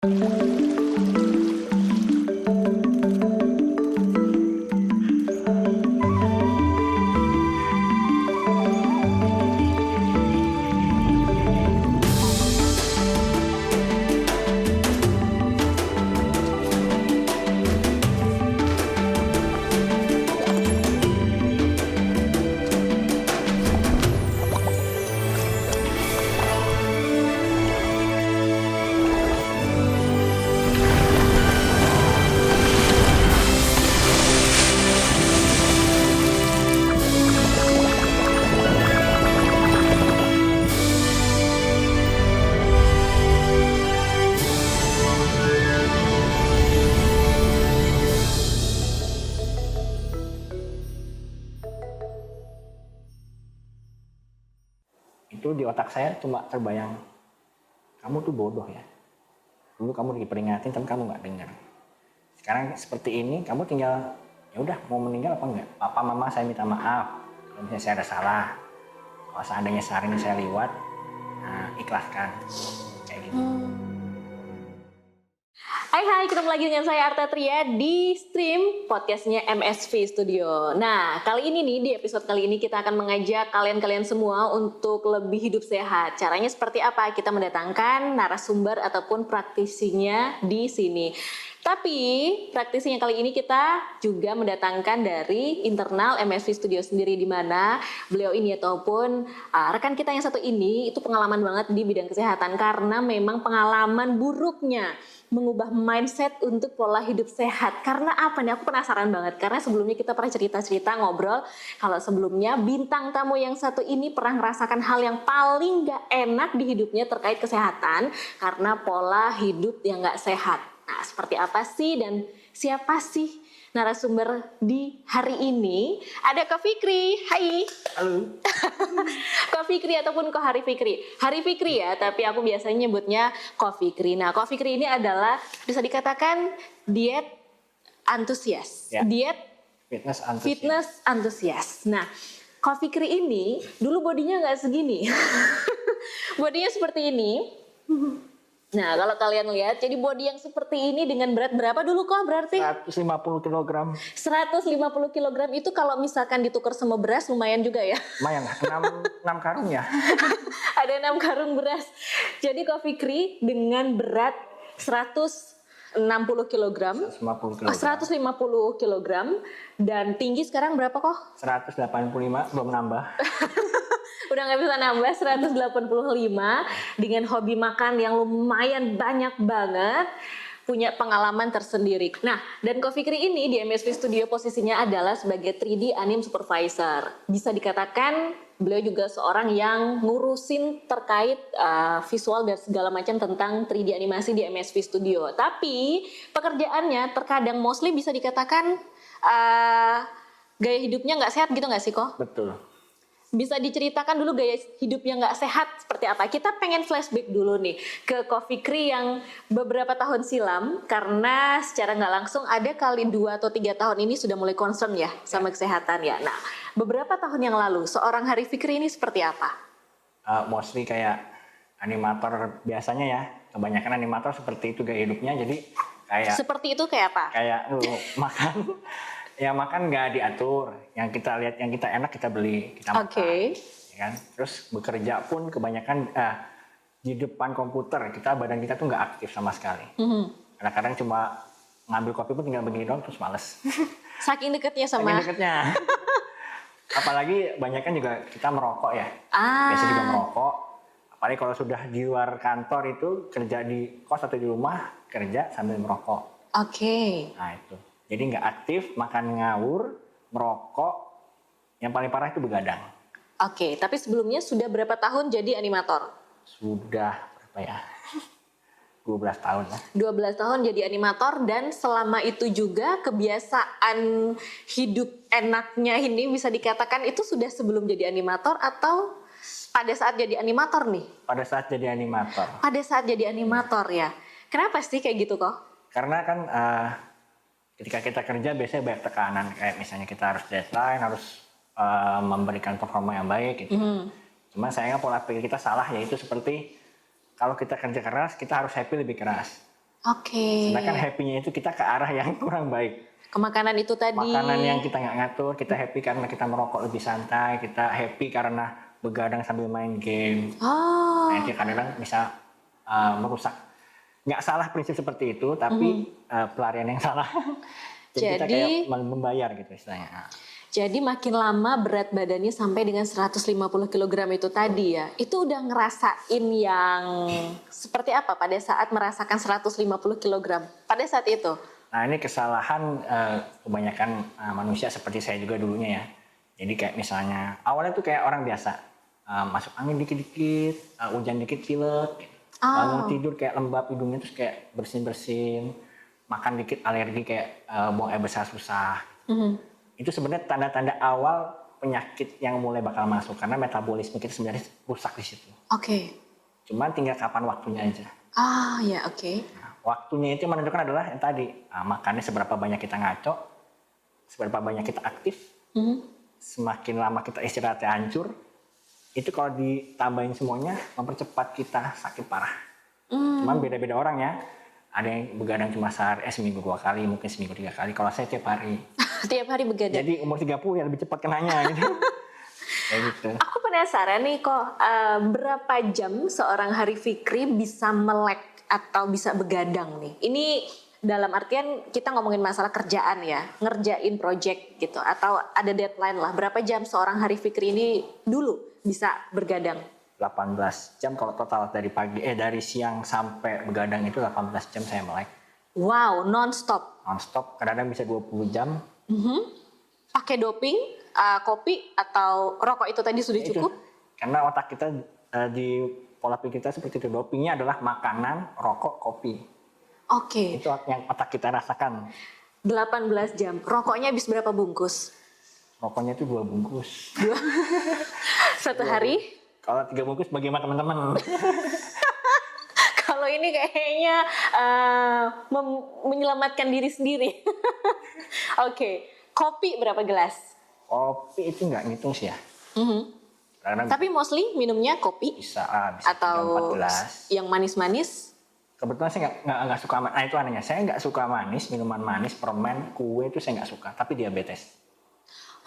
Itu di otak saya cuma terbayang, kamu tuh bodoh ya. Dulu kamu diperingatin tapi kamu nggak dengar. Sekarang seperti ini, kamu tinggal ya udah mau meninggal apa enggak? Papa mama saya minta maaf kalau misalnya saya ada salah. Kalau seandainya sehari ini saya liwat, nah ikhlaskan kayak gitu. Hai, ketemu lagi dengan saya Arta Tria di stream podcastnya MSV Studio. Nah, kali ini nih, di episode kali ini kita akan mengajak kalian-kalian semua untuk lebih hidup sehat. Caranya seperti apa? Kita mendatangkan narasumber ataupun praktisinya di sini. Tapi praktisinya kali ini kita juga mendatangkan dari internal MSV Studio sendiri, di mana beliau ini ataupun rekan kita yang satu ini itu pengalaman banget di bidang kesehatan karena memang pengalaman buruknya mengubah mindset untuk pola hidup sehat. Karena apa nih? Aku penasaran banget karena sebelumnya kita pernah cerita-cerita ngobrol kalau sebelumnya bintang tamu yang satu ini pernah merasakan hal yang paling gak enak di hidupnya terkait kesehatan karena pola hidup yang gak sehat. Nah, seperti apa sih dan siapa sih narasumber di hari ini? Ada Ko Fikri. Hai. Halo. Ko Fikri ataupun Ko Hari Fikri. Hari Fikri ya, tapi aku biasanya nyebutnya Ko Fikri. Nah, Ko Fikri ini adalah bisa dikatakan diet antusias. Ya. Diet Fitness antusias. Nah, Ko Fikri ini dulu bodinya nggak segini. Bodinya seperti ini. Nah, kalau kalian lihat, jadi body yang seperti ini dengan berat berapa dulu kok berarti? 150 kg. 150 kg itu kalau misalkan ditukar sama beras lumayan juga ya? Lumayan lah, 6 karung ya. Ada 6 karung beras. Jadi Ko Fikri dengan berat 160 kg. 150 kg. 150 kg. Dan tinggi sekarang berapa kok? 185, belum nambah. Udah gak bisa nambah 185 dengan hobi makan yang lumayan banyak banget, punya pengalaman tersendiri. Nah, dan Ko Fikri ini di MSV Studio posisinya adalah sebagai 3D Anime Supervisor. Bisa dikatakan beliau juga seorang yang ngurusin terkait visual dan segala macam tentang 3D animasi di MSV Studio. Tapi pekerjaannya terkadang mostly bisa dikatakan gaya hidupnya nggak sehat gitu nggak sih Ko? Betul. Bisa diceritakan dulu gaya hidupnya nggak sehat seperti apa? Kita pengen flashback dulu nih ke Ko Fikri yang beberapa tahun silam, karena secara nggak langsung ada kali 2 atau 3 tahun ini sudah mulai concern ya sama kesehatan ya. Nah, beberapa tahun yang lalu seorang Hari Fikri ini seperti apa? Mostly kayak animator biasanya ya, kebanyakan animator seperti itu gaya hidupnya, jadi kayak Seperti itu kayak apa? kayak makan yang makan nggak diatur, yang kita lihat yang kita enak kita beli, kita makan. Ya kan? Terus bekerja pun kebanyakan di depan komputer, badan kita tuh nggak aktif sama sekali. Kadang-kadang cuma ngambil kopi pun tinggal begini doang terus males. Saking deketnya sama. Saking deketnya. Apalagi banyak kan juga kita merokok ya. Biasa juga merokok. Apalagi kalau sudah di luar kantor itu kerja di kos atau di rumah kerja sambil merokok. Nah itu. Jadi nggak aktif, makan ngawur, merokok, yang paling parah itu begadang. Tapi sebelumnya sudah berapa tahun jadi animator? Sudah berapa ya? 12 tahun lah. 12 tahun jadi animator, dan selama itu juga kebiasaan hidup enaknya ini bisa dikatakan itu sudah sebelum jadi animator atau pada saat jadi animator nih? Pada saat jadi animator. Pada saat jadi animator ya. Kenapa sih kayak gitu kok? Karena kan ketika kita kerja biasanya banyak tekanan, kayak misalnya kita harus deadline, harus memberikan performa yang baik gitu. Cuma sayangnya pola pikir kita salah, yaitu seperti kalau kita kerja keras kita harus happy lebih keras. Oke. Sedangkan happy-nya itu kita ke arah yang kurang baik. Ke makanan itu tadi. Makanan yang kita nggak ngatur, kita happy karena kita merokok lebih santai, kita happy karena begadang sambil main game. Oh. Nah itu kadang-kadang bisa merusak. Nggak salah prinsip seperti itu, tapi pelarian yang salah. Jadi kita kayak membayar gitu istilahnya. Jadi makin lama berat badannya sampai dengan 150 kg itu tadi ya. Itu udah ngerasain yang seperti apa pada saat merasakan 150 kg pada saat itu? Nah ini kesalahan kebanyakan manusia seperti saya juga dulunya ya. Jadi kayak misalnya awalnya tuh kayak orang biasa. Masuk angin dikit-dikit, hujan dikit pilek. Bangun tidur kayak lembab hidungnya terus kayak bersin-bersin. Makan dikit alergi kayak buang air besar susah. Itu sebenarnya tanda-tanda awal penyakit yang mulai bakal masuk karena metabolisme kita sebenarnya rusak di situ. Oke. Cuman tinggal kapan waktunya aja. Ya oke. Nah, waktunya itu menentukan adalah yang tadi makannya seberapa banyak kita ngaco, seberapa banyak kita aktif, semakin lama kita istirahatnya hancur. Itu kalau ditambahin semuanya mempercepat kita sakit parah. Cuman beda-beda orang ya. Ada yang begadang cuma sehari, seminggu 2 kali, mungkin seminggu 3 kali. Kalau saya tiap hari. Tiap hari begadang. Jadi umur 30 ya lebih cepat kenanya gitu. Kayak gitu. Aku penasaran nih kok berapa jam seorang Hari Fikri bisa melek atau bisa begadang nih? Ini dalam artian kita ngomongin masalah kerjaan ya, ngerjain project gitu atau ada deadline lah. Berapa jam seorang Hari Fikri ini dulu bisa bergadang? 18 jam kalau total dari dari siang sampai begadang itu 18 jam saya melek. Wow, non-stop? Non-stop, kadang-kadang bisa 20 jam. Pakai doping, kopi atau rokok itu tadi sudah cukup? Karena otak kita di pola pikir kita seperti itu. Dopingnya adalah makanan, rokok, kopi. Oke. Itu yang otak kita rasakan. 18 jam. Rokoknya habis berapa bungkus? Rokoknya itu 2 bungkus. Satu hari? Kalau 3 bungkus bagaimana teman-teman? Kalau ini kayaknya menyelamatkan diri sendiri. Oke. Kopi berapa gelas? Kopi itu nggak ngitung sih ya. Tapi mostly minumnya kopi? Bisa atau 3-4 gelas. Yang manis-manis? Kebetulan saya nggak suka, itu anehnya. Saya nggak suka manis, minuman manis, permen, kue itu saya nggak suka. Tapi diabetes.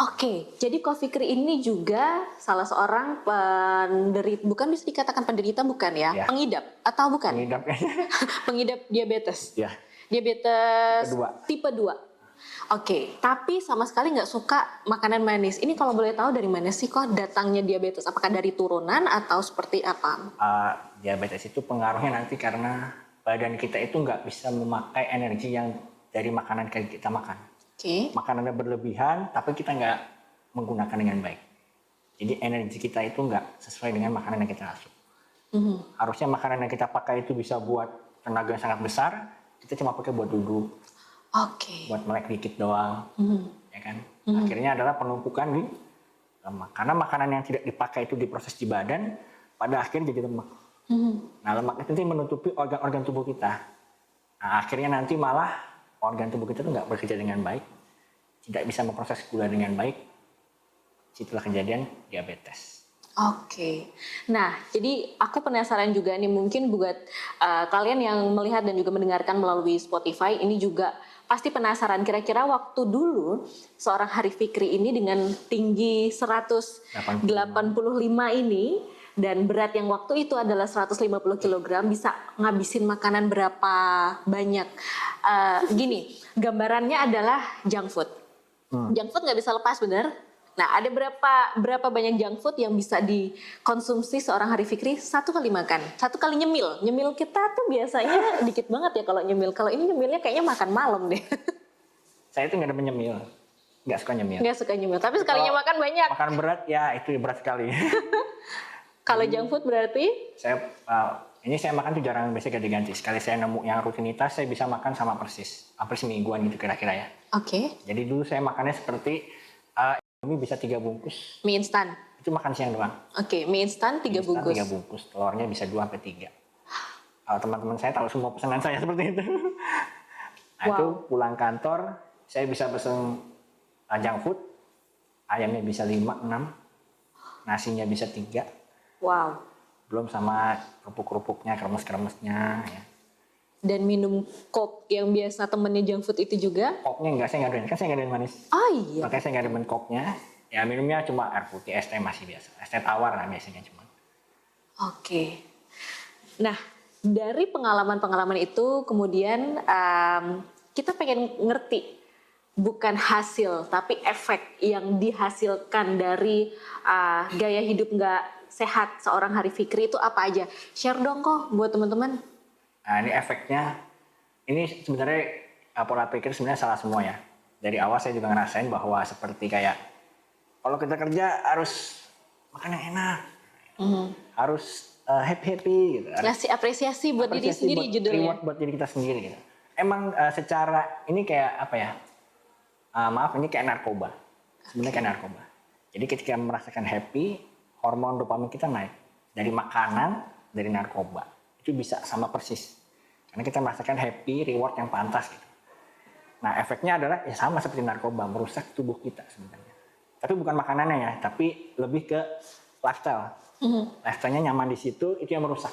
Oke, jadi Ko Fikri ini juga salah seorang penderita, bukan bisa dikatakan penderita bukan ya? Pengidap atau bukan? Pengidap kayaknya. Pengidap diabetes? Ya. Diabetes tipe 2. Oke, tapi sama sekali nggak suka makanan manis. Ini kalau boleh tahu dari mana sih kok datangnya diabetes? Apakah dari turunan atau seperti apa? Diabetes itu pengaruhnya nanti karena badan kita itu nggak bisa memakai energi yang dari makanan yang kita makan. Makanannya berlebihan, tapi kita nggak menggunakan dengan baik. Jadi energi kita itu nggak sesuai dengan makanan yang kita asup. Harusnya makanan yang kita pakai itu bisa buat tenaga yang sangat besar, kita cuma pakai buat duduk, buat melek dikit doang, ya kan? Akhirnya adalah penumpukan di lemak. Karena makanan yang tidak dipakai itu diproses di badan, pada akhirnya jadi lemak. Nah lemak itu menutupi organ-organ tubuh kita. Nah akhirnya nanti malah organ tubuh kita itu nggak bekerja dengan baik, tidak bisa memproses gula dengan baik, itulah kejadian diabetes. Oke, nah jadi aku penasaran juga nih mungkin buat kalian yang melihat dan juga mendengarkan melalui Spotify ini juga pasti penasaran kira-kira waktu dulu seorang Hari Fikri ini dengan tinggi 185 ini dan berat yang waktu itu adalah 150 kg bisa ngabisin makanan berapa banyak. Gini, gambarannya adalah junk food. Junk food nggak bisa lepas bener. Nah ada berapa banyak junk food yang bisa dikonsumsi seorang Hari Fikri satu kali makan, satu kali nyemil. Nyemil kita tuh biasanya dikit banget ya kalau nyemil. Kalau ini nyemilnya kayaknya makan malam deh. Saya itu nggak ada menyemil, nggak suka nyemil. Nggak suka nyemil, tapi sekalinya makan banyak. Makan berat ya itu berat sekali. Kalau junk food berarti? Ini saya makan tuh jarang, biasanya ganti-ganti. Sekali saya nemu yang rutinitas, saya bisa makan sama persis. Hampir semingguan gitu kira-kira ya. Oke. Jadi dulu saya makannya seperti, ini bisa 3 bungkus. Mie instan? Itu makan siang doang. Oke, mie instan 3 bungkus. 3 bungkus, telurnya bisa 2-3. Teman-teman saya tahu semua pesanan saya seperti itu. Nah itu pulang kantor, saya bisa pesen junk food. Ayamnya bisa 5-6. Nasinya bisa 3. Wow. Belum sama kerupuk-kerupuknya, kremes-kremesnya ya. Dan minum Coke yang biasa temennya junk food itu juga? Koknya enggak, saya nggak doyan. Kan saya nggak doyan manis. Oh iya. Makanya saya nggak demen koknya. Ya minumnya cuma air putih, es teh masih biasa. Es teh tawar lah biasanya cuma. Oke. Nah, dari pengalaman-pengalaman itu kemudian kita pengen ngerti bukan hasil tapi efek yang dihasilkan dari gaya hidup nggak sehat seorang Hari Fikri itu apa aja? Share dong kok buat teman-teman. Nah ini efeknya, ini sebenarnya pola pikir sebenarnya salah semua ya. Dari awal saya juga ngerasain bahwa seperti kayak kalau kita kerja harus makan yang enak, harus happy gitu. Ngasih apresiasi buat diri sendiri buat judulnya. reward buat diri kita sendiri gitu. Emang secara ini kayak apa ya? Maaf ini kayak narkoba. Sebenarnya kayak narkoba. Jadi ketika merasakan happy, hormon dopamin kita naik dari makanan, dari narkoba. Itu bisa sama persis. Karena kita merasakan happy, reward yang pantas gitu. Nah efeknya adalah ya sama seperti narkoba, merusak tubuh kita sebenarnya. Tapi bukan makanannya ya, tapi lebih ke lifestyle. Lifestyle-nya nyaman di situ, itu yang merusak.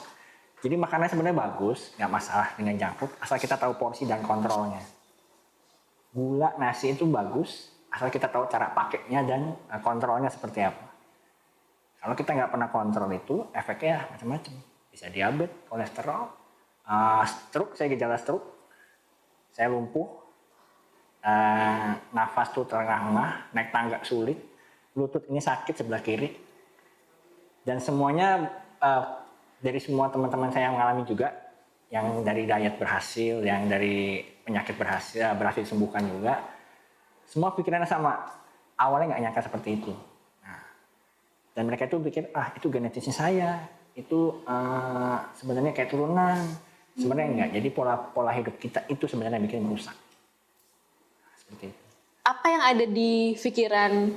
Jadi makanannya sebenarnya bagus, nggak masalah dengan junk food, asal kita tahu porsi dan kontrolnya. Gula, nasi itu bagus, asal kita tahu cara pakainya dan kontrolnya seperti apa. Kalau kita nggak pernah kontrol itu, efeknya macam-macam. Bisa diabetes, kolesterol, stroke, saya gejala stroke, saya lumpuh, nafas tuh terengah-engah, naik tangga sulit, lutut ini sakit sebelah kiri, dan semuanya dari semua teman-teman saya yang mengalami juga, yang dari diet berhasil, yang dari penyakit berhasil sembuhkan juga, semua pikirannya sama, awalnya nggak nyangka seperti itu. Nah, dan mereka itu pikir, itu genetisnya saya, itu sebenarnya kayak turunan, sebenarnya enggak. Jadi pola hidup kita itu sebenarnya bikin merusak. Seperti itu. Apa yang ada di pikiran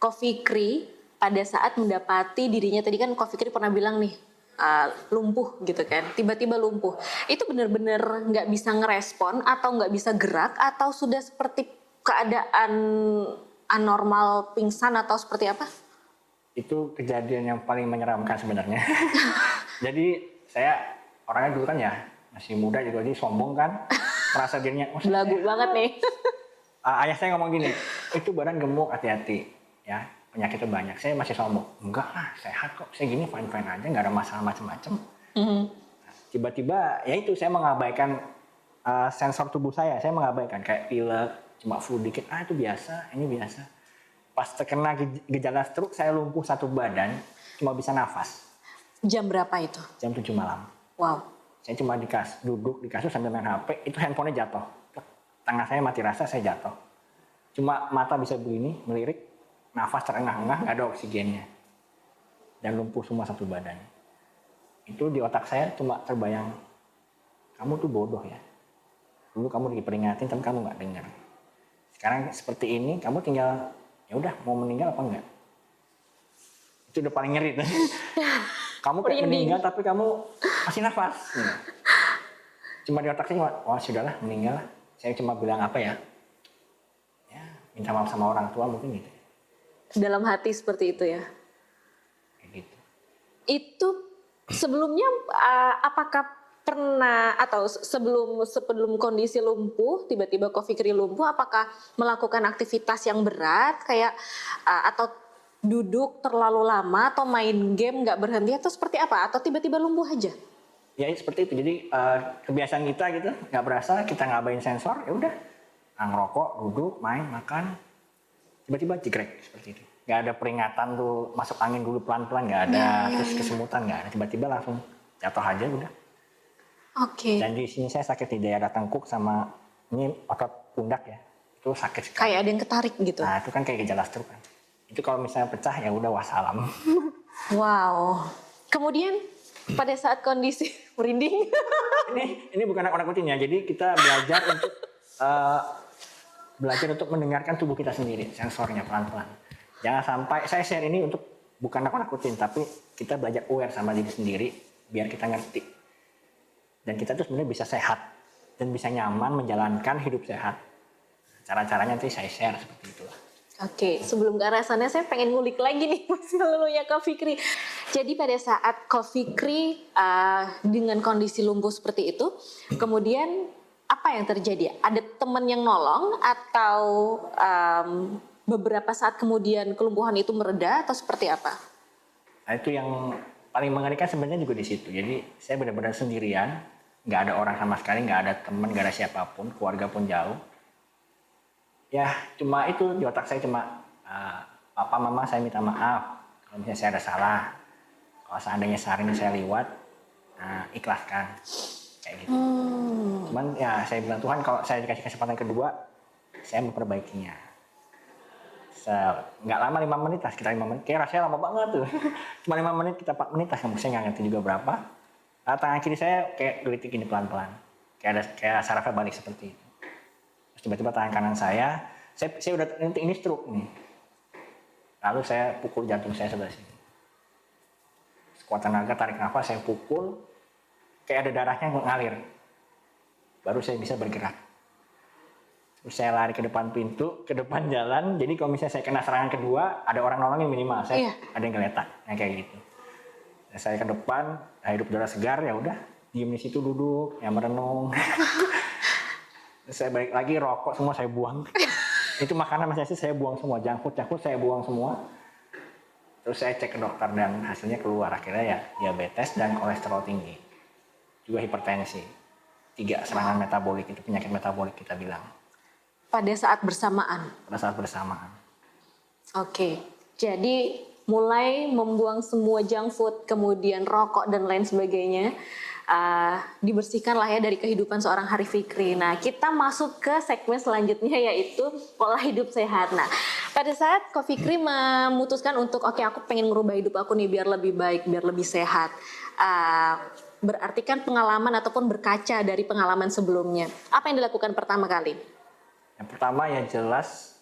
Ko Fikri pada saat mendapati dirinya, tadi kan Ko Fikri pernah bilang nih, lumpuh gitu kan, tiba-tiba lumpuh. Itu benar-benar nggak bisa ngerespon atau nggak bisa gerak atau sudah seperti keadaan anormal, pingsan atau seperti apa? Itu kejadian yang paling menyeramkan sebenarnya. Jadi saya orangnya dulu kan ya masih muda juga, jadi sombong kan, merasa dirinya belagu banget nih. Ayah saya ngomong gini, itu badan gemuk, hati-hati ya, penyakitnya banyak. Saya masih sombong, enggak lah, sehat kok, saya gini fine-fine aja, nggak ada masalah macam-macam. Tiba-tiba ya itu saya mengabaikan sensor tubuh saya mengabaikan kayak pilek, cuma flu dikit, itu biasa, ini biasa. Pas terkena gejala stroke, saya lumpuh satu badan, cuma bisa nafas. Jam berapa itu? Jam 7 malam. Wow. Saya cuma duduk di kasur sambil main HP, itu handphonenya jatuh. Tangan saya mati rasa, saya jatuh. Cuma mata bisa begini, melirik, nafas terengah-engah, nggak ada oksigennya. Dan lumpuh semua satu badan. Itu di otak saya cuma terbayang, kamu tuh bodoh ya. Dulu kamu diperingatin, tapi kamu nggak dengar. Sekarang seperti ini, kamu tinggal ya udah mau meninggal apa enggak? Itu udah paling ngeri. Kamu kayak meninggal tapi kamu masih nafas. Cuma di otak saya, wah sudahlah meninggal. Saya cuma bilang apa ya? Ya minta maaf sama orang tua mungkin gitu. Dalam hati seperti itu ya? Kayak gitu. Itu sebelumnya apakah pernah atau sebelum kondisi lumpuh, tiba-tiba Ko Fikri lumpuh, apakah melakukan aktivitas yang berat kayak atau duduk terlalu lama atau main game nggak berhenti atau seperti apa? Atau tiba-tiba lumpuh aja? Ya seperti itu. Jadi kebiasaan kita gitu, nggak berasa kita ngabain sensor, ya udah ngerokok, duduk, main, makan, tiba-tiba jegrek seperti itu. Nggak ada peringatan tuh masuk angin dulu pelan-pelan, nggak ada, terus kesemutan nggak ada, tiba-tiba langsung jatuh aja udah. Oke. Dan di sini saya sakit di daerah tengkuk sama ini otot pundak ya, itu sakit sekali. Kayak ada yang ketarik gitu. Nah itu kan kayak gejala stroke kan. Itu kalau misalnya pecah ya udah wassalam. Wow. Kemudian pada saat kondisi merinding. ini bukan nakut-nakutin ya. Jadi kita belajar untuk mendengarkan tubuh kita sendiri, sensornya pelan-pelan. Jangan sampai saya share ini untuk bukan nakut-nakutin, tapi kita belajar aware sama diri sendiri biar kita ngerti. Dan kita tuh sebenarnya bisa sehat dan bisa nyaman menjalankan hidup sehat. Cara-caranya nanti saya share seperti itulah. Oke, sebelum ke arah sana saya pengen ngulik lagi nih Mas Lulunya Kak Fikri. Jadi pada saat Kak Fikri dengan kondisi lumpuh seperti itu, kemudian apa yang terjadi? Ada teman yang nolong atau beberapa saat kemudian kelumpuhan itu mereda atau seperti apa? Nah itu yang paling mengerikan sebenarnya juga di situ. Jadi saya benar-benar sendirian, nggak ada orang sama sekali, nggak ada teman, nggak ada siapapun, keluarga pun jauh. Ya cuma itu di otak saya cuma papa mama saya minta maaf kalau misalnya saya ada salah, kalau seandainya sehari ini saya liwat, ikhlaskan kayak gitu. Cuman ya saya bilang Tuhan kalau saya dikasih kesempatan kedua saya memperbaikinya. Nggak lama 5 menit lah, sekitar 5 menit, kayak rasanya lama banget tuh. Cuma 5 menit kita 4 menit lah, saya nggak ngerti juga berapa. Tangan kiri saya kayak gelitik ini pelan-pelan, kayak sarafnya balik seperti itu. Terus tiba-tiba tangan kanan saya udah ini stroke nih. Lalu saya pukul jantung saya sebelah sini. Sekuat tenaga tarik nafas saya pukul, kayak ada darahnya ngalir. Baru saya bisa bergerak. Terus saya lari ke depan pintu, ke depan jalan. Jadi kalau misalnya saya kena serangan kedua, ada orang nolongin minimal. Saya ada yang geletak, kayak gitu. Dan saya ke depan, hidup udara segar, ya udah diem di situ duduk, ya merenung. Terus saya balik lagi, rokok semua saya buang. Itu makanan masih saya buang semua, junk food saya buang semua. Terus saya cek ke dokter dan hasilnya keluar, akhirnya ya diabetes dan kolesterol tinggi. Juga hipertensi. 3 serangan metabolik, itu penyakit metabolik kita bilang. Pada saat bersamaan? Pada saat bersamaan. Oke, jadi mulai membuang semua junk food, kemudian rokok dan lain sebagainya, dibersihkan lah ya dari kehidupan seorang Hari Fikri. Nah, kita masuk ke segmen selanjutnya yaitu pola hidup sehat. Nah, pada saat Kak Fikri memutuskan untuk oke, aku pengen ngerubah hidup aku nih biar lebih baik, biar lebih sehat. Berarti kan pengalaman ataupun berkaca dari pengalaman sebelumnya. Apa yang dilakukan pertama kali? Yang pertama ya jelas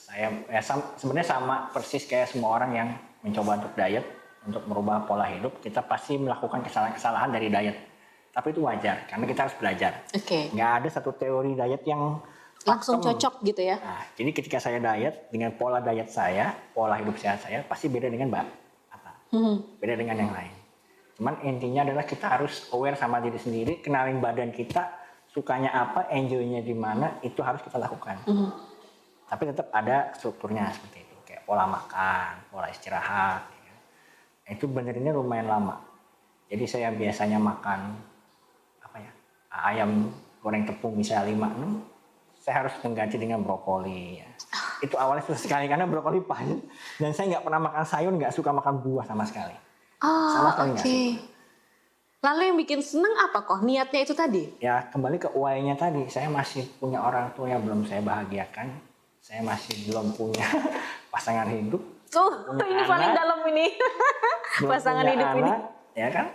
saya ya sebenarnya sama persis kayak semua orang yang mencoba untuk diet, untuk merubah pola hidup, kita pasti melakukan kesalahan-kesalahan dari diet. Tapi itu wajar karena kita harus belajar. Oke. Nggak ada satu teori diet yang langsung cocok gitu ya. Nah, jadi ketika saya diet dengan pola diet saya, pola hidup sehat saya pasti beda dengan beda dengan yang lain. Cuman intinya adalah kita harus aware sama diri sendiri, kenalin badan kita, sukanya apa, enjoy-nya di mana, itu harus kita lakukan. Tapi tetap ada strukturnya seperti itu, kayak pola makan, pola istirahat. Ya. Itu benerinnya lumayan lama. Jadi saya biasanya makan ayam goreng tepung misalnya 5-6, saya harus mengganti dengan brokoli. Ya. Itu awalnya susah sekali karena brokoli pahit dan saya nggak pernah makan sayur, nggak suka makan buah sama sekali. Sama sekali nggak suka. Lalu yang bikin seneng apa kok? Niatnya itu tadi? Ya kembali ke why-nya tadi. Saya masih punya orang tua yang belum saya bahagiakan. Saya masih belum punya pasangan hidup. Ini paling dalam ini. Pasangan hidup anak, ini. Ya kan?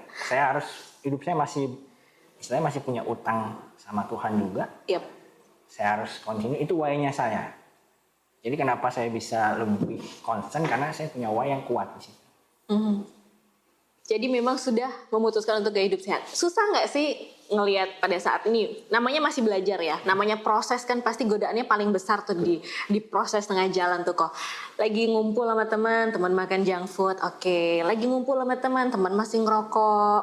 Hidup saya masih punya utang sama Tuhan juga. Yep. Saya harus continue. Itu why-nya saya. Jadi kenapa saya bisa lebih konsisten? Karena saya punya why yang kuat di situ. Jadi memang sudah memutuskan untuk gaya hidup sehat. Susah nggak sih ngelihat pada saat ini? Namanya masih belajar ya. Namanya proses kan pasti godaannya paling besar tuh di proses tengah jalan tuh kok. Lagi ngumpul sama teman makan junk food, oke. Lagi ngumpul sama teman masih ngerokok,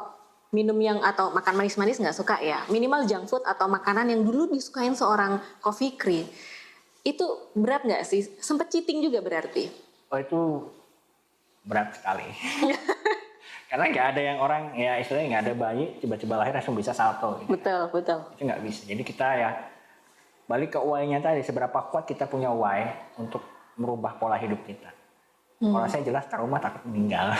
minum yang atau makan manis-manis nggak suka ya. Minimal junk food atau makanan yang dulu disukain seorang Kak Fikri. Itu berat nggak sih? Sempet cheating juga berarti? Oh itu berat sekali. Karena nggak ada yang orang, ya istilahnya nggak ada bayi tiba-tiba lahir langsung bisa salto. Gitu. Betul. Itu nggak bisa. Jadi kita ya balik ke why-nya tadi, seberapa kuat kita punya why untuk merubah pola hidup kita. Kalau saya jelas trauma takut meninggal.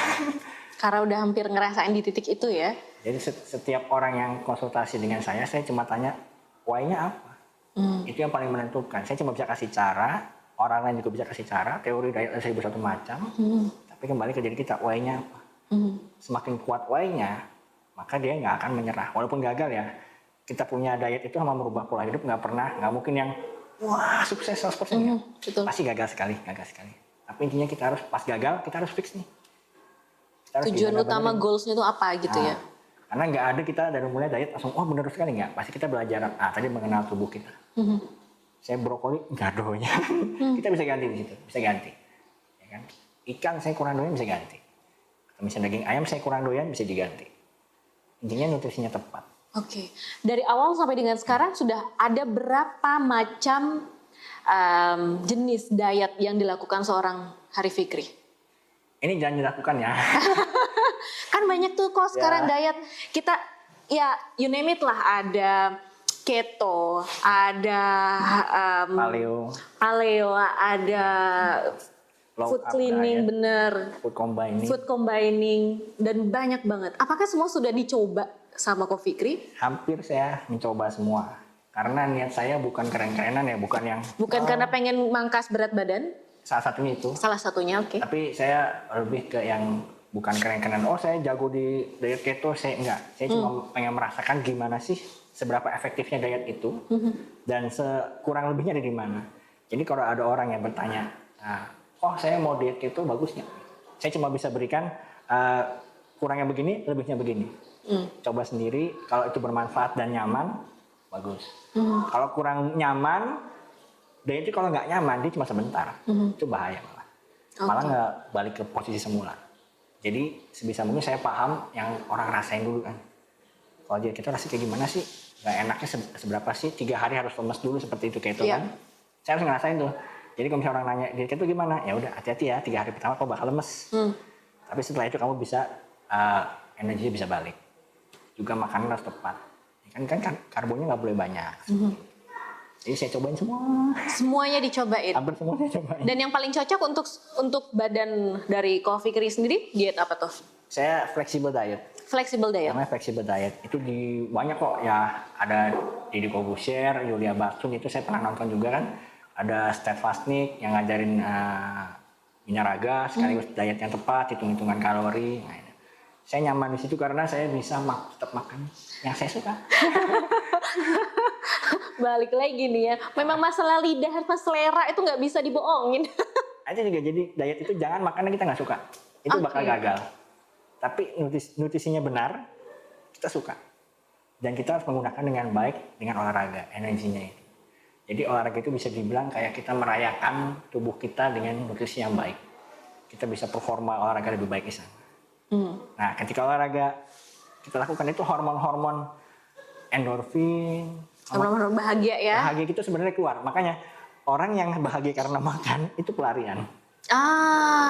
Karena udah hampir ngerasain di titik itu ya. Jadi setiap orang yang konsultasi dengan saya cuma tanya why-nya apa. Itu yang paling menentukan. Saya cuma bisa kasih cara, orang lain juga bisa kasih cara, teori diet 1001 macam. Tapi kembali ke diri kita, why-nya apa. Semakin kuat why-nya, maka dia nggak akan menyerah. Walaupun gagal ya, kita punya diet itu sama merubah pola hidup nggak mungkin yang wah sukses 100%. Pasti gagal sekali. Tapi intinya kita harus pas gagal kita harus fix nih. Tujuan utama goals-nya itu apa gitu ya? Karena nggak ada kita dari mulai diet langsung benar sekali nggak. Pasti kita belajar tadi mengenal tubuh kita. saya brokoli nggak doyan. Kita bisa ganti di situ, bisa ganti. Ya kan? Ikan saya kurang doyan bisa ganti. Atau misalnya daging ayam saya kurang doyan bisa diganti. Intinya nutrisinya tepat. Oke. Dari awal sampai dengan sekarang sudah ada berapa macam jenis diet yang dilakukan seorang Hari Fikri? Ini jangan dilakukan ya. Kan banyak tuh kok sekarang Ya. diet. Kita ya you name it lah, ada keto, ada paleo, ada Low food carb cleaning, diet, bener, food combining. food combining, dan banyak banget. Apakah semua sudah dicoba sama Ko Fikri? Hampir saya mencoba semua. Karena niat saya bukan keren-kerenan ya, bukan yang Bukan karena pengen mangkas berat badan, salah satunya itu. salah satunya, oke. Tapi saya lebih ke yang bukan keren-kerenan. Oh saya jago di diet keto, saya enggak. Saya cuma pengen merasakan gimana sih seberapa efektifnya diet itu dan kurang lebihnya ada di mana. Jadi kalau ada orang yang bertanya, oh saya mau diet keto bagus nggak? Saya cuma bisa berikan kurangnya begini, lebihnya begini. Coba sendiri, kalau itu bermanfaat dan nyaman, bagus. Kalau kurang nyaman, diet itu kalau nggak nyaman dia cuma sebentar, itu bahaya malah. Malah nggak balik ke posisi semula. Jadi sebisa mungkin saya paham yang orang rasain dulu kan. Kalau diet keto rasanya kayak gimana sih? Nggak enaknya seberapa sih? 3 hari harus lemes dulu seperti itu keto kan? Saya harus ngerasain tuh. Jadi kalau misalnya orang nanya diet keto gimana? Ya udah hati-hati ya, 3 hari pertama kau bakal lemes. Tapi setelah itu kamu bisa energinya bisa balik. Juga makanan harus tepat. Kan karbonnya nggak boleh banyak. Jadi saya cobain semua. Semuanya dicobain. Hampir semua saya cobain. Dan yang paling cocok untuk badan dari Ko Fikri sendiri diet apa tuh? Saya flexible diet. Flexible diet. Namanya flexible diet. Itu di banyak kok ya. Ada Deddy Corbuzier, Yulia Basun, itu saya pernah nonton juga kan. Ada Stefanik yang ngajarin minaraga, sekaligus diet yang tepat, hitung-hitungan kalori. Nah, saya nyaman di situ karena saya bisa tetap makan yang saya suka. Balik lagi nih ya, memang masalah lidah sama selera itu nggak bisa dibohongin. Itu juga jadi diet itu jangan makan yang kita nggak suka. Itu bakal gagal. Tapi nutrisinya benar, kita suka. Dan kita harus menggunakan dengan baik dengan olahraga, energinya itu. Jadi olahraga itu bisa dibilang kayak kita merayakan tubuh kita dengan nutrisi yang baik. Kita bisa performa olahraga lebih baik di sana. Nah, ketika olahraga kita lakukan itu hormon-hormon endorfin, Hormon bahagia ya. bahagia itu sebenarnya keluar. Makanya orang yang bahagia karena makan itu pelarian.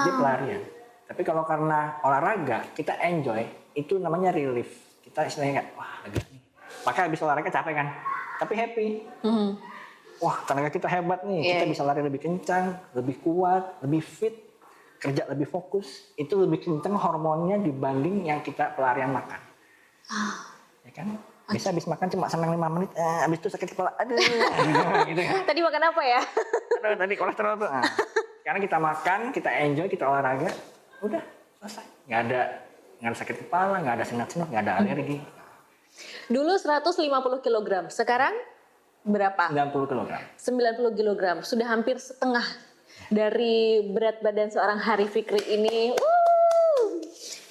Dia pelarian. Tapi kalau karena olahraga kita enjoy, itu namanya relief. Kita istilahnya kayak wah lega nih. Maka habis olahraga capek kan, tapi happy. Wah tenaga kita hebat nih, kita bisa lari lebih kencang, lebih kuat, lebih fit, kerja lebih fokus. Itu lebih kencang hormonnya dibanding yang kita pelarian makan. Ya kan? Bisa habis makan cuma senang 5 menit, habis itu sakit kepala, aduh. Gitu kan? Tadi makan apa ya? Aduh, tadi kolesterol tuh. Sekarang kita makan, kita enjoy, kita olahraga, udah selesai. Nggak ada sakit kepala, nggak ada sengat-sengat, nggak ada alergi. Dulu 150 kg, sekarang berapa? 90 kg. 90 kg, sudah hampir setengah dari berat badan seorang Hari Fikri ini.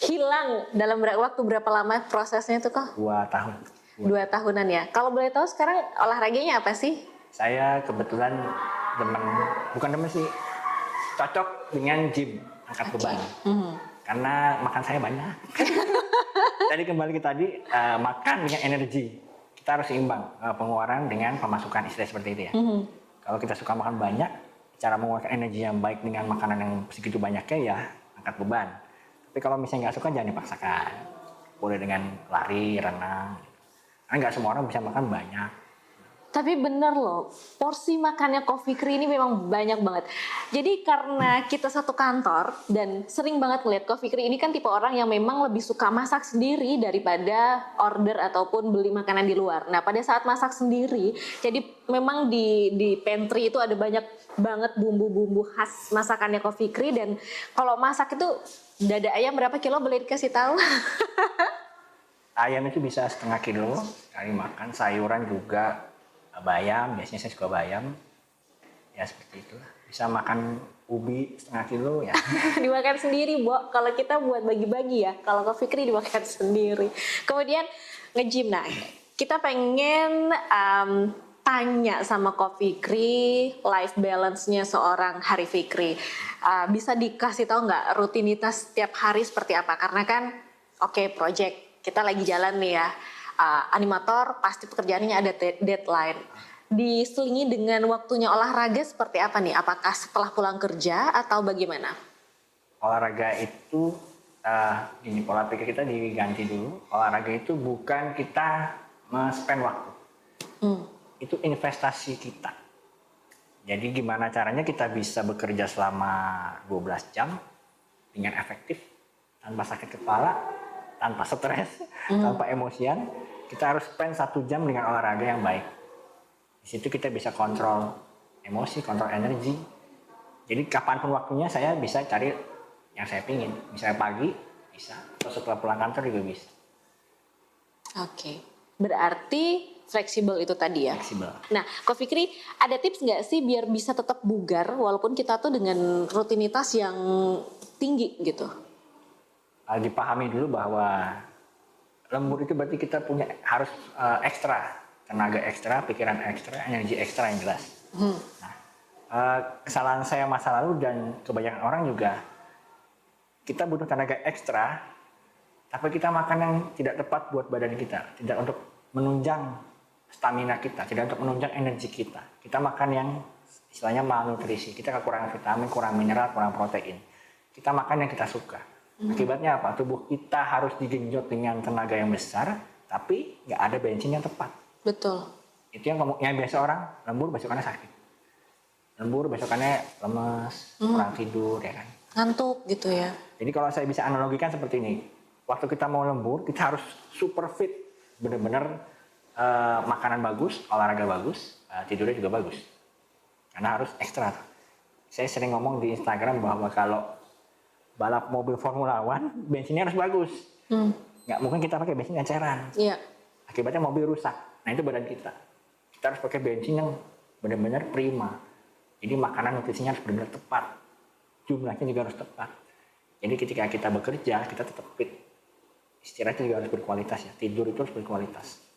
Hilang dalam waktu berapa lama prosesnya tuh kok? 2 tahun. 2 tahunan ya. Kalau boleh tahu sekarang olahraganya apa sih? Saya kebetulan bukan demen sih, cocok dengan gym, angkat beban. Karena makan saya banyak. Tadi kembali ke tadi, makan dengan energi. Kita harus seimbang pengeluaran dengan pemasukan, istilah seperti itu ya. Kalau kita suka makan banyak, cara mengeluarkan energi yang baik dengan makanan yang segitu banyaknya ya angkat beban. Tapi kalau misalnya nggak suka jangan dipaksakan. Boleh dengan lari, renang. Karena nggak semua orang bisa makan banyak. Tapi bener loh, porsi makannya Ko Fikri ini memang banyak banget. Jadi karena kita satu kantor dan sering banget ngeliat Ko Fikri ini kan tipe orang yang memang lebih suka masak sendiri daripada order ataupun beli makanan di luar. Nah pada saat masak sendiri, jadi memang di pantry itu ada banyak banget bumbu-bumbu khas masakannya Ko Fikri. Dan kalau masak itu dada ayam berapa kilo boleh dikasih tahu? Ayam itu bisa 0,5 kilo sekali makan, sayuran juga. Bayam, biasanya saya suka bayam. Ya seperti itulah. Bisa makan ubi 0,5 kilo ya. Dimakan sendiri, Bo. Kalau kita buat bagi-bagi ya. Kalau Ko Fikri dimakan sendiri. Kemudian nge-gym. Nah, kita pengen tanya sama Ko Fikri, life balance-nya seorang Hari Fikri. Bisa dikasih tahu nggak rutinitas setiap hari seperti apa? Karena kan, oke, project kita lagi jalan nih ya. Animator pasti pekerjaannya ada deadline. Diselingi dengan waktunya olahraga seperti apa nih? Apakah setelah pulang kerja atau bagaimana? Olahraga itu, ini pola pikir kita diganti dulu. Olahraga itu bukan kita spend waktu. Itu investasi kita. Jadi gimana caranya kita bisa bekerja selama 12 jam dengan efektif, tanpa sakit kepala, tanpa stres, tanpa emosian. Kita harus spend 1 jam dengan olahraga yang baik. Di situ kita bisa kontrol emosi, kontrol energi. Jadi kapanpun waktunya saya bisa cari yang saya pingin. Misalnya pagi bisa, atau setelah pulang kantor juga bisa. Oke, berarti fleksibel itu tadi ya? Fleksibel. Nah, Ko Fikri, ada tips nggak sih biar bisa tetap bugar walaupun kita tuh dengan rutinitas yang tinggi gitu? Dipahami dulu bahwa lembur itu berarti kita punya harus ekstra, tenaga ekstra, pikiran ekstra, energi ekstra yang jelas. Nah, kesalahan saya masa lalu dan kebanyakan orang juga, kita butuh tenaga ekstra, tapi kita makan yang tidak tepat buat badan kita, tidak untuk menunjang stamina kita, tidak untuk menunjang energi kita. Kita makan yang istilahnya malnutrisi, kita kekurangan vitamin, kurang mineral, kurang protein. Kita makan yang kita suka. Akibatnya apa? Tubuh kita harus digenjot dengan tenaga yang besar, tapi nggak ada bensin yang tepat. Betul. Itu yang biasa orang lembur besokannya sakit. Lembur besokannya lemes, kurang tidur, ya kan? Ngantuk gitu ya? Jadi kalau saya bisa analogikan seperti ini, waktu kita mau lembur, kita harus super fit, benar-benar makanan bagus, olahraga bagus, tidurnya juga bagus. Karena harus ekstra. Saya sering ngomong di Instagram bahwa kalau balap mobil Formula One, bensinnya harus bagus. Nggak mungkin kita pakai bensin eceran. Iya. Akibatnya mobil rusak. Nah itu badan kita. Kita harus pakai bensin yang benar-benar prima. Jadi makanan nutrisinya harus benar-benar tepat. Jumlahnya juga harus tepat. Jadi ketika kita bekerja, kita tetap fit. Istirahatnya juga harus berkualitas ya. Tidur itu harus berkualitas.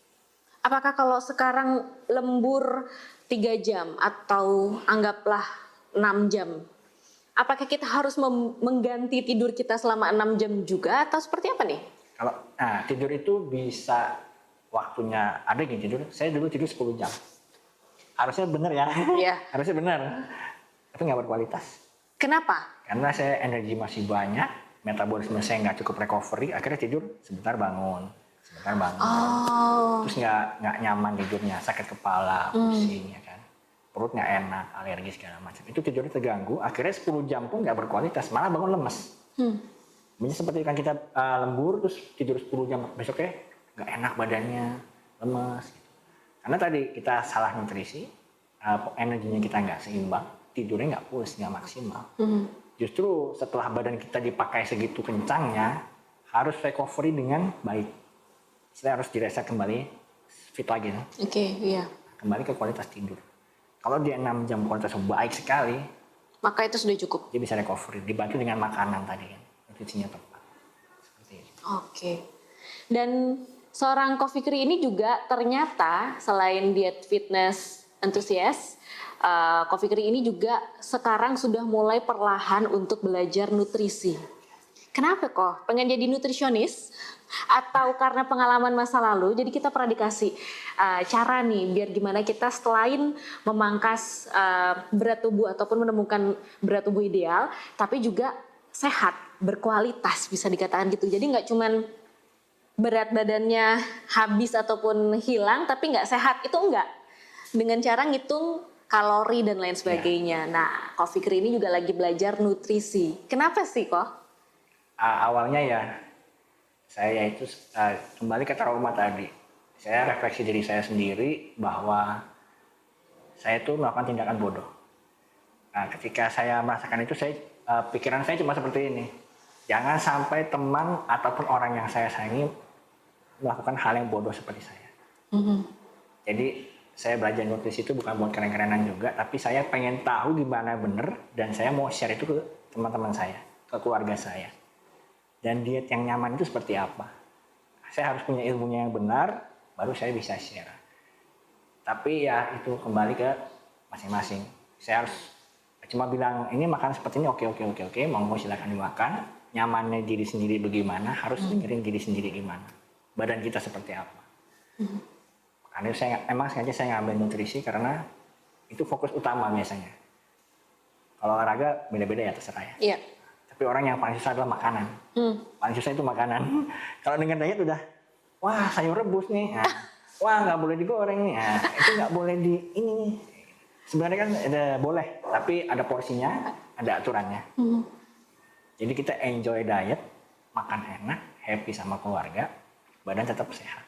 Apakah kalau sekarang lembur 3 jam atau anggaplah 6 jam, apakah kita harus mengganti tidur kita selama 6 jam juga atau seperti apa nih? Kalau tidur itu bisa waktunya ada gini tidur. Saya dulu tidur 10 jam. Harusnya benar ya. Iya. Harusnya benar. Tapi nggak berkualitas. Kenapa? Karena saya energi masih banyak, metabolisme saya nggak cukup recovery, akhirnya tidur sebentar bangun. Terus nggak nyaman tidurnya, sakit kepala, pusing ya kan, perut nggak enak, alergi segala macam. Itu tidurnya terganggu, akhirnya 10 jam pun nggak berkualitas, malah bangun lemes. Jadi seperti kan kita lembur terus tidur 10 jam, besoknya nggak enak badannya, lemes. Gitu. Karena tadi kita salah nutrisi, energinya kita nggak seimbang, tidurnya nggak pulas, nggak maksimal. Justru setelah badan kita dipakai segitu kencangnya, harus recovery dengan baik. Saya harus direset kembali, fit lagi. Oke, iya. Kembali ke kualitas tidur. Kalau dia 6 jam kualitas baik sekali, maka itu sudah cukup. dia bisa recovery, dibantu dengan makanan tadi kan, nutrisinya tepat. Seperti itu. Oke. Dan seorang Ko Fikri ini juga ternyata selain diet fitness enthusiast, Ko Fikri ini juga sekarang sudah mulai perlahan untuk belajar nutrisi. Kenapa kok? Pengen jadi nutrisionis? Atau karena pengalaman masa lalu, jadi kita pernah dikasih cara nih biar gimana kita selain memangkas berat tubuh ataupun menemukan berat tubuh ideal, tapi juga sehat, berkualitas bisa dikatakan gitu. Jadi nggak cuman berat badannya habis ataupun hilang, tapi nggak sehat, itu enggak. Dengan cara ngitung kalori dan lain sebagainya. Nah, Ko Fikri ini juga lagi belajar nutrisi. Kenapa sih kok? Awalnya ya, saya itu kembali ke trauma tadi. Saya refleksi diri saya sendiri bahwa saya itu melakukan tindakan bodoh. Nah, ketika saya merasakan itu, pikiran saya cuma seperti ini. Jangan sampai teman ataupun orang yang saya sayangi melakukan hal yang bodoh seperti saya. Jadi saya belajar nutrisi itu bukan buat keren-kerenan juga, tapi saya pengen tahu gimana bener dan saya mau share itu ke teman-teman saya, ke keluarga saya. Dan diet yang nyaman itu seperti apa? Saya harus punya ilmunya yang benar, baru saya bisa share. Tapi ya itu kembali ke masing-masing. Saya harus cuma bilang ini makan seperti ini oke, mau silakan dimakan. Nyamannya diri sendiri bagaimana, harus dengerin diri sendiri gimana. Badan kita seperti apa. Karena emang sengaja saya ngambil nutrisi karena itu fokus utama biasanya. Kalau olahraga beda-beda ya terserah ya. Iya. Tapi orang yang paling susah adalah makanan. Paling susah itu makanan. Kalau dengan diet udah, wah sayur rebus nih. Nah, wah nggak boleh digoreng nih. Nah, itu nggak boleh di ini nih. Sebenarnya kan boleh, tapi ada porsinya, ada aturannya. Jadi kita enjoy diet, makan enak, happy sama keluarga, badan tetap sehat.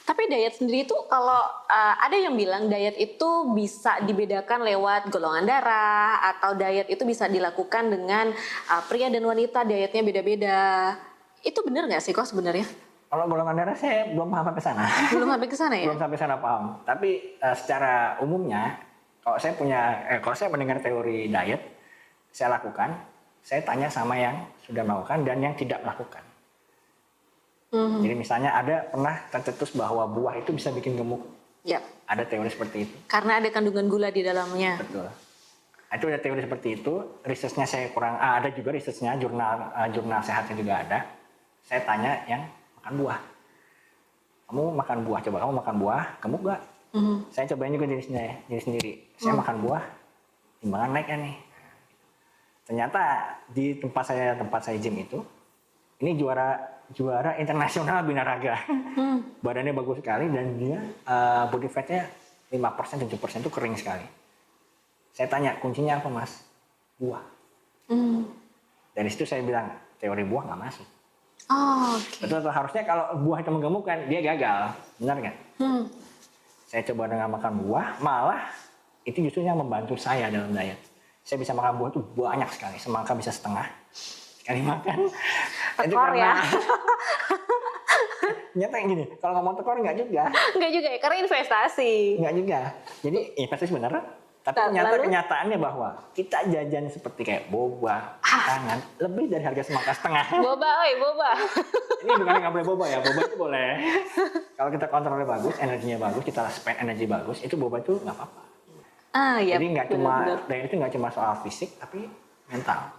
Tapi diet sendiri itu kalau ada yang bilang diet itu bisa dibedakan lewat golongan darah atau diet itu bisa dilakukan dengan pria dan wanita dietnya beda-beda. Itu benar nggak sih kok sebenarnya? Kalau golongan darah saya belum paham sampai sana. Belum sampai ke sana ya? Belum sampai sana paham. Tapi secara umumnya, kalau saya mendengar teori diet, saya lakukan, saya tanya sama yang sudah melakukan dan yang tidak melakukan. Jadi misalnya ada pernah tercetus bahwa buah itu bisa bikin gemuk. Ya. Ada teori seperti itu. Karena ada kandungan gula di dalamnya. Betul. Itu ada teori seperti itu. Risetnya saya kurang, ada juga risetnya, jurnal sehatnya juga ada. Saya tanya yang makan buah. Kamu makan buah, coba kamu makan buah, gemuk gak? Saya cobain juga diri sendiri. Saya makan buah, timbangan naik ya nih. Ternyata di tempat saya gym itu, ini juara internasional binaraga. Badannya bagus sekali dan dia body fatnya 5%, 7% itu kering sekali. Saya tanya, kuncinya apa mas? Buah. Dari situ saya bilang, teori buah nggak masuk. Oh, okay. Betul, harusnya kalau buah itu menggemukkan, dia gagal. Benar nggak? Saya coba dengan makan buah, malah itu justru yang membantu saya dalam diet. Saya bisa makan buah itu banyak sekali, semangka bisa setengah. Sekali makan. Itu Tekor ya? Nyata yang gini, kalau ngomong tekor nggak juga. Nggak juga ya, karena investasi. Nggak juga. Jadi investasi bener. Tapi ternyata kenyataannya bahwa kita jajan seperti kayak boba, tangan, lebih dari harga semangka setengah. Boba, boba. Ini bukan nggak boleh boba ya, boba itu boleh. Kalau kita kontrolnya bagus, energinya bagus, kita spend energi bagus, itu boba itu nggak apa-apa. Iya. Jadi nggak cuma, diet itu nggak cuma soal fisik, tapi mental.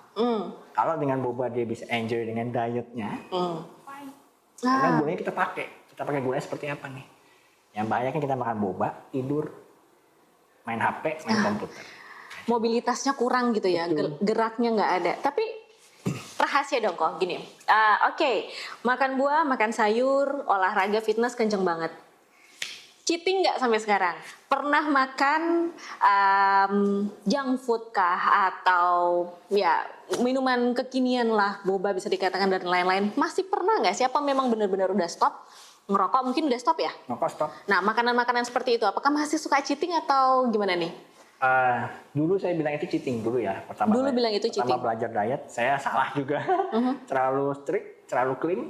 Kalau dengan boba dia bisa enjoy dengan dietnya, fine. Karena gulanya kita pakai gulanya seperti apa nih? Yang bahaya kan kita makan boba, tidur, main HP, main komputer. Mobilitasnya kurang gitu ya, geraknya nggak ada. Tapi rahasia dong kok, gini. Oke, makan buah, makan sayur, olahraga, fitness kenceng banget. Cheating nggak sampai sekarang? Pernah makan junk food kah? Atau ya minuman kekinian lah, boba bisa dikatakan dan lain-lain. Masih pernah nggak? Siapa memang benar-benar udah stop? Ngerokok mungkin udah stop ya? Ngerokok stop. Nah, makanan-makanan seperti itu, apakah masih suka cheating atau gimana nih? Dulu saya bilang itu cheating dulu ya. Pertama belajar diet, saya salah juga. Terlalu strict, terlalu clean.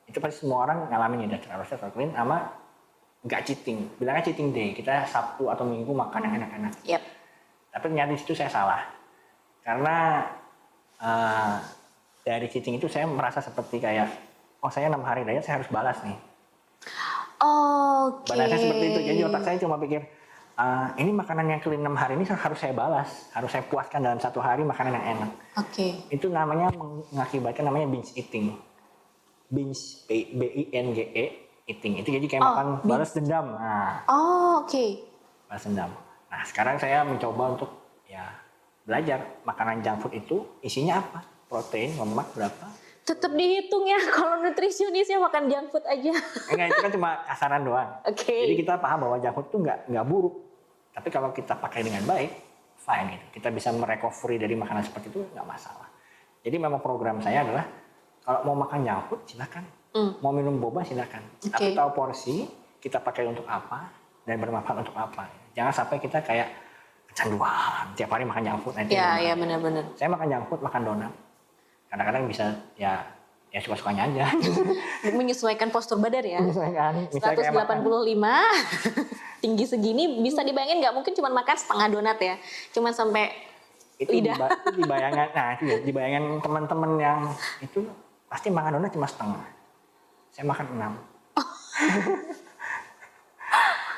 Itu pasti semua orang ngalamin ya, terlalu strict, terlalu clean, sama nggak cheating. Bilangnya cheating day, kita Sabtu atau Minggu makan yang enak-enak. Yep. Tapi ternyata di situ saya salah. Karena dari cheating itu saya merasa seperti kayak, oh saya 6 hari diet, saya harus balas nih. Oke. Balasnya seperti itu. Jadi otak saya cuma pikir, ini makanan yang clean 6 hari ini harus saya balas. Harus saya puaskan dalam 1 hari makanan yang enak. Oke. Itu namanya mengakibatkan namanya binge eating. Binge, B-I-N-G-E, eating. Itu jadi kayak makan balas dendam. Nah, oke. Balas dendam. Nah, sekarang saya mencoba untuk ya belajar makanan junk food itu isinya apa? Protein, lemak berapa? Tetap dihitung ya kalau nutrisionisnya makan junk food aja. Enggak, itu kan cuma kasaran doang. Oke. Jadi kita paham bahwa junk food itu nggak buruk. Tapi kalau kita pakai dengan baik, fine gitu. Kita bisa merecovery dari makanan seperti itu nggak masalah. Jadi memang program saya adalah kalau mau makan junk food silakan. Mau minum boba silakan. Tapi tahu porsi, kita pakai untuk apa dan bermanfaat untuk apa. Jangan sampai kita kayak kecanduan tiap hari makan junk food. Iya benar-benar. Saya makan junk food, makan donat. Kadang-kadang bisa ya suka-sukanya aja. Menyesuaikan postur badan ya. Menyesuaikan. 185, tinggi segini bisa dibayangin nggak mungkin cuma makan setengah donat ya. Cuma sampai lidah. Itu dibayangkan, dibayangkan teman-teman yang itu pasti makan donat cuma setengah. Saya makan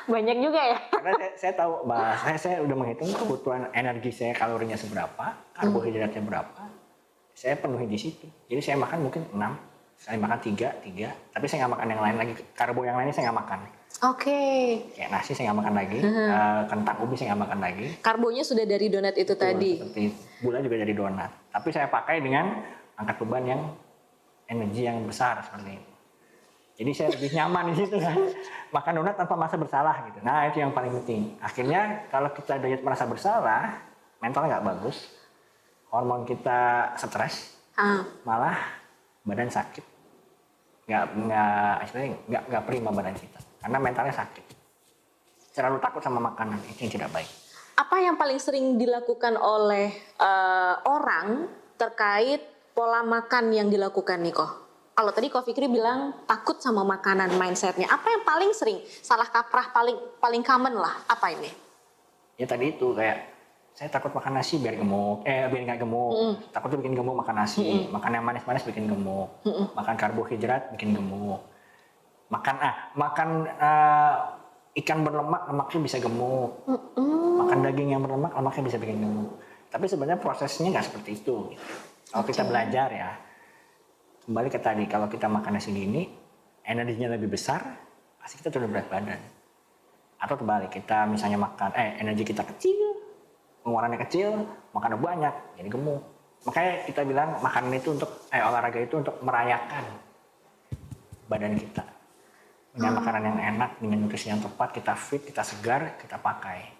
6. Banyak juga ya. Karena saya tahu, saya udah menghitung kebutuhan energi saya, kalorinya seberapa, karbohidratnya berapa, saya penuhi di situ. Jadi saya makan mungkin 6, saya makan 3, tapi saya nggak makan yang lain lagi. Karbo yang lainnya saya nggak makan. Oke. Kayak nasi saya nggak makan lagi, kentang ubi saya nggak makan lagi. Karbonya sudah dari donat itu tadi. Seperti gula juga dari donat. Tapi saya pakai dengan angkat beban yang energi yang besar seperti itu. Jadi saya lebih nyaman di situ kan. Makan donat tanpa merasa bersalah gitu. Nah itu yang paling penting. Akhirnya kalau kita diet merasa bersalah, mental nggak bagus, hormon kita stres, malah badan sakit. Nggak prima badan kita. Karena mentalnya sakit. Terlalu takut sama makanan, itu yang tidak baik. Apa yang paling sering dilakukan oleh orang terkait pola makan yang dilakukan nih kok? Kalau tadi Ko Fikri bilang takut sama makanan mindsetnya. Apa yang paling sering? Salah kaprah paling common lah. Apa ini? Ya tadi itu kayak saya takut makan nasi biar gemuk, biar nggak gemuk. Takutnya bikin gemuk makan nasi. Makan yang manis-manis bikin gemuk. Makan karbohidrat bikin gemuk. Makan ikan berlemak, lemaknya bisa gemuk. Makan daging yang berlemak, lemaknya bisa bikin gemuk. Tapi sebenarnya prosesnya nggak seperti itu. Kalau kita belajar ya, kembali ke tadi, kalau kita makan segini, energinya lebih besar, pasti kita turun berat badan. Atau terbalik, kita misalnya makan, energi kita kecil, pengeluarannya kecil, makannya banyak, jadi gemuk. Makanya kita bilang makanan itu olahraga itu untuk merayakan badan kita. Dengan makanan yang enak, dengan nutrisi yang tepat, kita fit, kita segar, kita pakai.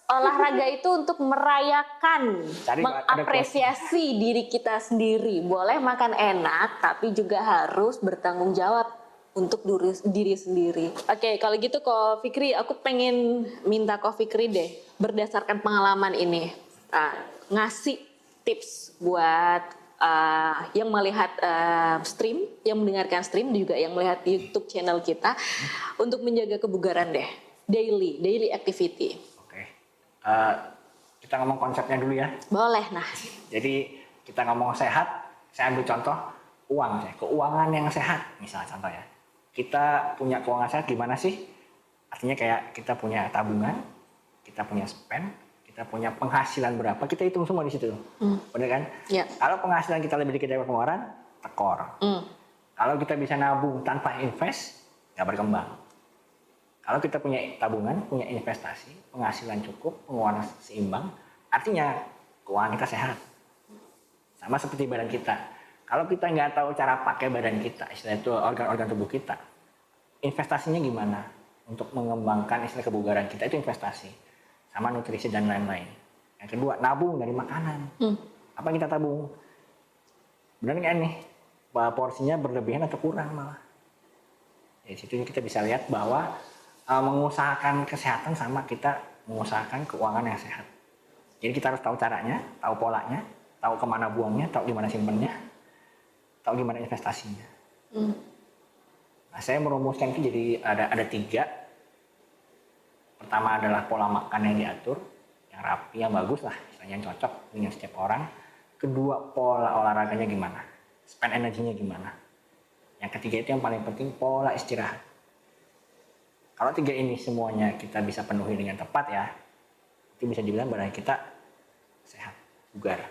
Olahraga itu untuk merayakan, mengapresiasi diri kita sendiri. Boleh makan enak, tapi juga harus bertanggung jawab untuk diri sendiri. Oke, kalau gitu Ko Fikri, aku pengen minta Ko Fikri deh, berdasarkan pengalaman ini, ngasih tips buat yang melihat stream, yang mendengarkan stream, juga yang melihat YouTube channel kita, untuk menjaga kebugaran deh, daily activity. Kita ngomong konsepnya dulu ya. Boleh, nah. Jadi kita ngomong sehat, saya ambil contoh keuangan yang sehat. Misalnya contoh ya, kita punya keuangan sehat gimana sih? Artinya kayak kita punya tabungan, kita punya spend, kita punya penghasilan berapa, kita hitung semua di situ. Bener kan? Ya. Kalau penghasilan kita lebih dikit dari pengeluaran, tekor. Kalau kita bisa nabung tanpa invest, nggak berkembang. Kalau kita punya tabungan, punya investasi, penghasilan cukup, pengeluaran seimbang, artinya keuangan kita sehat. Sama seperti badan kita. Kalau kita nggak tahu cara pakai badan kita, istilah itu organ-organ tubuh kita, investasinya gimana? Untuk mengembangkan istilah kebugaran kita itu investasi. Sama nutrisi dan lain-lain. Yang kedua, nabung dari makanan. Apa yang kita tabung? Benar nggak nih? Bahwa porsinya berlebihan atau kurang malah. Dari situ kita bisa lihat bahwa mengusahakan kesehatan sama kita mengusahakan keuangan yang sehat. Jadi kita harus tahu caranya, tahu polanya, tahu kemana buangnya, tahu gimana simpennya, tahu gimana investasinya. Nah, saya merumuskan itu jadi ada 3. Pertama adalah pola makan yang diatur, yang rapi, yang bagus lah, yang cocok dengan setiap orang. Kedua, pola olahraganya gimana, spend energinya gimana. Yang ketiga itu yang paling penting, pola istirahat. Kalau 3 ini semuanya kita bisa penuhi dengan tepat ya, itu bisa dibilang badan kita sehat, bugar.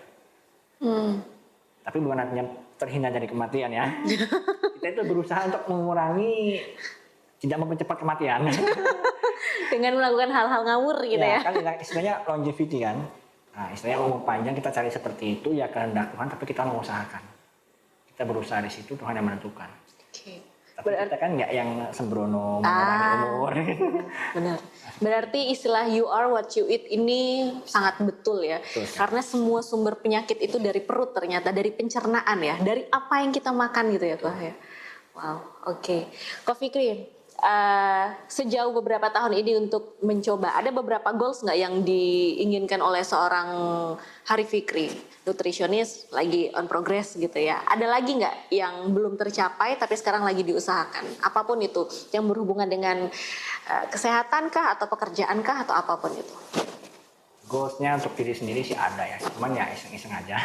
Tapi bukan artinya terhindar dari kematian ya. Kita itu berusaha untuk mengurangi, tidak mempercepat kematian. Dengan melakukan hal-hal ngawur gitu ya. Kan istilahnya longevity kan. Nah, istilahnya umur panjang kita cari seperti itu ya kehendak Tuhan, tapi kita mengusahakan. Kita berusaha di situ, Tuhan yang menentukan. Tapi kita kan nggak yang sembrono mengurangi umur. Benar. Berarti istilah you are what you eat ini sangat betul ya. Betul, karena semua sumber penyakit itu dari perut ternyata, dari pencernaan ya, dari apa yang kita makan gitu ya Kok ya. Wow, oke. Ko Fikri, sejauh beberapa tahun ini untuk mencoba, ada beberapa goals nggak yang diinginkan oleh seorang Hari Fikri, nutritionist lagi on progress gitu ya? Ada lagi nggak yang belum tercapai tapi sekarang lagi diusahakan? Apapun itu, yang berhubungan dengan kesehatan kah atau pekerjaan kah atau apapun itu? Goalsnya untuk diri sendiri sih ada ya, cuman ya iseng-iseng aja.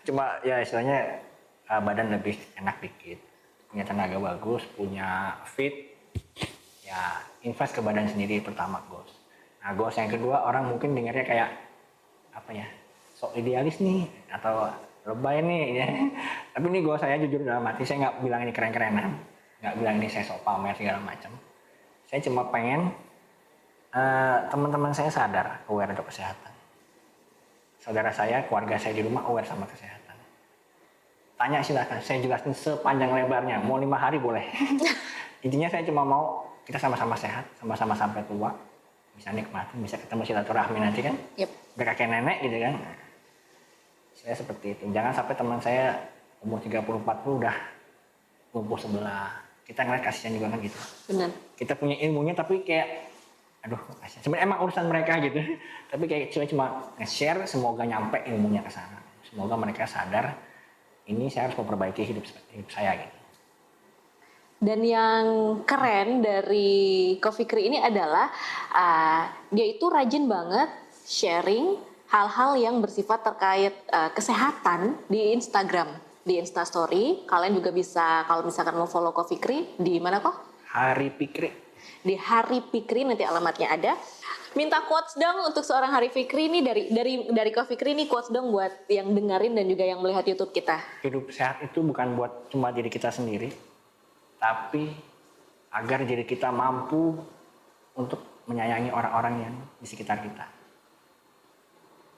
Cuma ya istilahnya badan lebih enak dikit, punya tenaga bagus, punya fit, ya invest ke badan sendiri pertama goals. Nah goals yang kedua orang mungkin dengarnya kayak apa ya, sok idealis nih atau lebay nih ya. Tapi ini goals saya jujur dalam hati, saya nggak bilang ini keren-kerenan, nggak bilang ini saya sok pamer segala macam. Saya cuma pengen teman-teman saya sadar, aware untuk kesehatan. Saudara saya, keluarga saya di rumah aware sama kesehatan. Tanya silahkan, saya jelasin sepanjang lebarnya, mau 5 hari boleh. Intinya saya cuma mau kita sama-sama sehat, sama-sama sampai tua, bisa nikmatin, bisa ketemu silaturahmi nanti kan, udah kakek nenek gitu kan. Saya seperti itu, jangan sampai teman saya umur 30-40 udah lumpuh sebelah. Kita ngeliat kasihan juga kan gitu. Benar. Kita punya ilmunya tapi kayak aduh kasihan. Sebenarnya emang urusan mereka gitu. Tapi kayak cuma nge-share, semoga nyampe ilmunya ke sana. Semoga mereka sadar ini saya harus memperbaiki hidup saya gitu. Dan yang keren dari Coffee Creek ini adalah dia itu rajin banget sharing hal-hal yang bersifat terkait kesehatan di Instagram, di Instastory. Kalian juga bisa kalau misalkan mau follow Coffee Creek di mana kok? Hari Pikri. Di Hari Fikri, nanti alamatnya ada. Minta quotes dong untuk seorang Hari Fikri ini dari Coffee Fikri ini, quotes dong buat yang dengerin dan juga yang melihat YouTube kita. Hidup sehat itu bukan buat cuma diri kita sendiri, tapi agar diri kita mampu untuk menyayangi orang-orang yang di sekitar kita.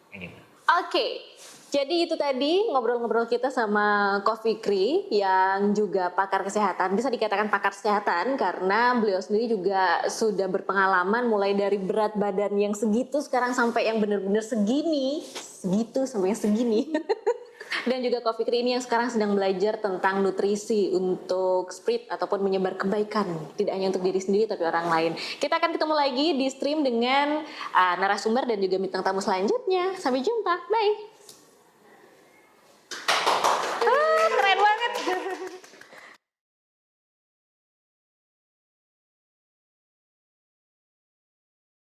Kayak gitu. Oke, jadi itu tadi ngobrol-ngobrol kita sama Coffee Fikri yang juga pakar kesehatan. Bisa dikatakan pakar kesehatan karena beliau sendiri juga sudah berpengalaman mulai dari berat badan yang segitu sekarang sampai yang benar-benar segitu sampai yang segini. Dan juga Coffee Fikri ini yang sekarang sedang belajar tentang nutrisi untuk spread ataupun menyebar kebaikan. Tidak hanya untuk diri sendiri tapi orang lain. Kita akan ketemu lagi di stream dengan narasumber dan juga bintang tamu selanjutnya. Sampai jumpa. Bye.